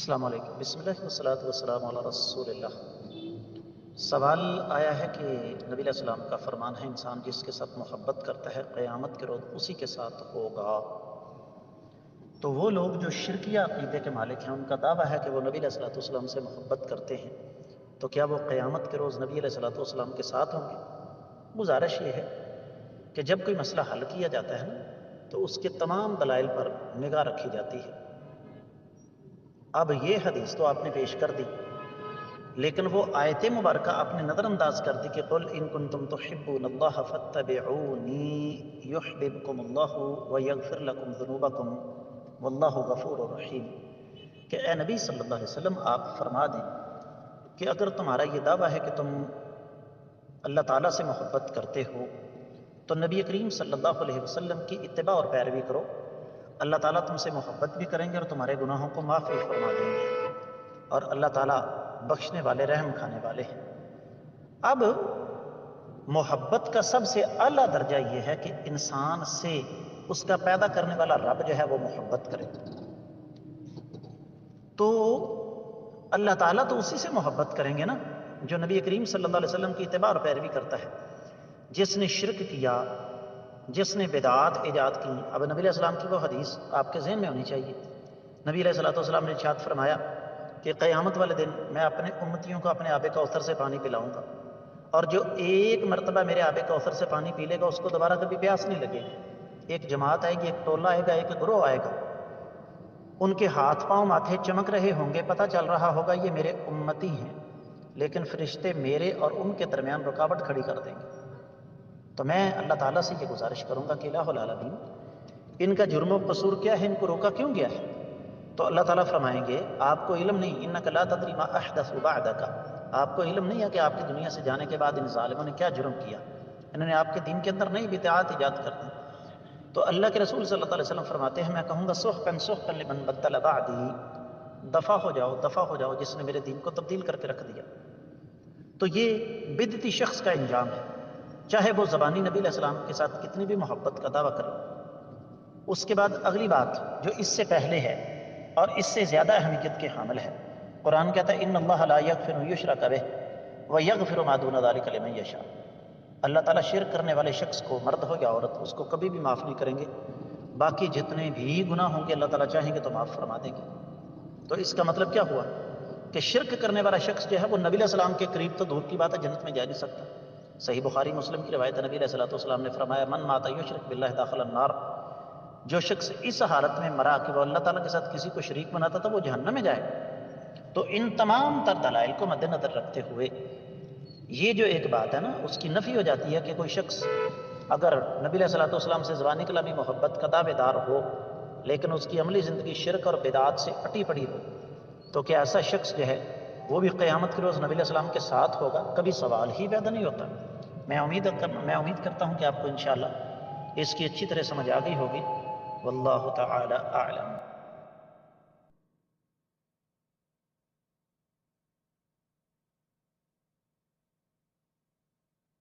السلام علیکم، بسم اللہ والصلاۃ والسلام علی رسول اللہ۔ سوال آیا ہے کہ نبی علیہ السلام کا فرمان ہے انسان جس کے ساتھ محبت کرتا ہے قیامت کے روز اسی کے ساتھ ہوگا۔ تو وہ لوگ جو شرکیہ عقیدے کے مالک ہیں ان کا دعویٰ ہے کہ وہ نبی علیہ الصلوۃ والسلام سے محبت کرتے ہیں، تو کیا وہ قیامت کے روز نبی علیہ الصلوۃ والسلام کے ساتھ ہوں گے؟ گزارش یہ ہے کہ جب کوئی مسئلہ حل کیا جاتا ہے نا تو اس کے تمام دلائل پر نگاہ رکھی جاتی ہے۔ اب یہ حدیث تو آپ نے پیش کر دی، لیکن وہ آیت مبارکہ آپ نے نظر انداز کر دی کہ قل ان کنتم تحبون اللہ فاتبعونی یحببکم اللہ ویغفر لکم ذنوبکم واللہ غفور رحیم، کہ اے نبی صلی اللہ علیہ وسلم آپ فرما دیں کہ اگر تمہارا یہ دعویٰ ہے کہ تم اللہ تعالیٰ سے محبت کرتے ہو تو نبی کریم صلی اللہ علیہ وسلم کی اتباع اور پیروی کرو، اللہ تعالیٰ تم سے محبت بھی کریں گے اور تمہارے گناہوں کو معاف بھی فرما دیں گے، اور اللہ تعالیٰ بخشنے والے رحم کھانے والے ہیں۔ اب محبت کا سب سے اعلیٰ درجہ یہ ہے کہ انسان سے اس کا پیدا کرنے والا رب جو ہے وہ محبت کرے، تو اللہ تعالیٰ تو اسی سے محبت کریں گے نا جو نبی کریم صلی اللہ علیہ وسلم کی اتباع اور پیروی کرتا ہے۔ جس نے شرک کیا، جس نے بدعات ایجاد کی، اب نبی علیہ السلام کی وہ حدیث آپ کے ذہن میں ہونی چاہیے۔ نبی علیہ السلام نے ارشاد فرمایا کہ قیامت والے دن میں اپنے امتیوں کو اپنے آب کوثر سے پانی پلاؤں گا، اور جو ایک مرتبہ میرے آب کوثر سے پانی پی لے گا اس کو دوبارہ کبھی پیاس نہیں لگے گی۔ ایک جماعت آئے گی، ایک ٹولہ آئے گا، ایک گروہ آئے گا، ان کے ہاتھ پاؤں ماتھے چمک رہے ہوں گے، پتہ چل رہا ہوگا یہ میرے امتی ہیں، لیکن فرشتے میرے اور ان کے درمیان رکاوٹ کھڑی کر دیں گے۔ تو میں اللہ تعالیٰ سے یہ گزارش کروں گا کہ الہ العالمین ان کا جرم و قصور کیا ہے، ان کو روکا کیوں گیا ہے؟ تو اللہ تعالیٰ فرمائیں گے آپ کو علم نہیں، انک لا تدری ما احدث بعدک، آپ کو علم نہیں ہے کہ آپ کی دنیا سے جانے کے بعد ان ظالموں نے کیا جرم کیا، انہوں نے آپ کے دین کے اندر نئی بدعات ایجاد کر دی۔ تو اللہ کے رسول صلی اللہ علیہ وسلم فرماتے ہیں میں کہوں گا سحقا سحقا لمن بدل بعدی، دفع ہو جاؤ دفع ہو جاؤ جس نے میرے دین کو تبدیل کر کے رکھ دیا۔ تو یہ بدعتی شخص کا انجام ہے، چاہے وہ زبانی نبی علیہ السلام کے ساتھ کتنی بھی محبت کا دعویٰ کرے۔ اس کے بعد اگلی بات جو اس سے پہلے ہے اور اس سے زیادہ اہمیت کے حامل ہے، قرآن کہتا ہے ان اللہ لا یغفر ان یشرک بہ ویغفر ما دون ذلک لمن یشاء، اللہ تعالیٰ شرک کرنے والے شخص کو، مرد ہو یا عورت، اس کو کبھی بھی معاف نہیں کریں گے، باقی جتنے بھی گناہ ہوں گے اللہ تعالیٰ چاہیں گے تو معاف فرما دیں گے۔ تو اس کا مطلب کیا ہوا کہ شرک کرنے والا شخص جو ہے وہ نبی علیہ السلام کے قریب تو دور کی بات ہے جنت میں جا نہیں سکتا۔ صحیح بخاری مسلم کی روایت نبی علیہ السلام نے فرمایا من مات یشرک باللہ دخل النار، جو شخص اس حالت میں مرا کہ وہ اللہ تعالیٰ کے ساتھ کسی کو شریک بناتا تھا وہ جہنم میں جائے۔ تو ان تمام تر دلائل کو مد نظر رکھتے ہوئے یہ جو ایک بات ہے نا اس کی نفی ہو جاتی ہے کہ کوئی شخص اگر نبی علیہ السلام سے زبانی کلامی محبت کا دعوے دار ہو لیکن اس کی عملی زندگی شرک اور بدعات سے اٹی پڑی ہو تو کیا ایسا شخص جو ہے وہ بھی قیامت کے روز نبی علیہ السلام کے ساتھ ہوگا؟ کبھی سوال ہی پیدا نہیں ہوتا۔ میں امید کرتا ہوں کہ آپ کو انشاءاللہ اس کی اچھی طرح سمجھ آ گئی ہوگی۔ واللہ تعالی اعلم۔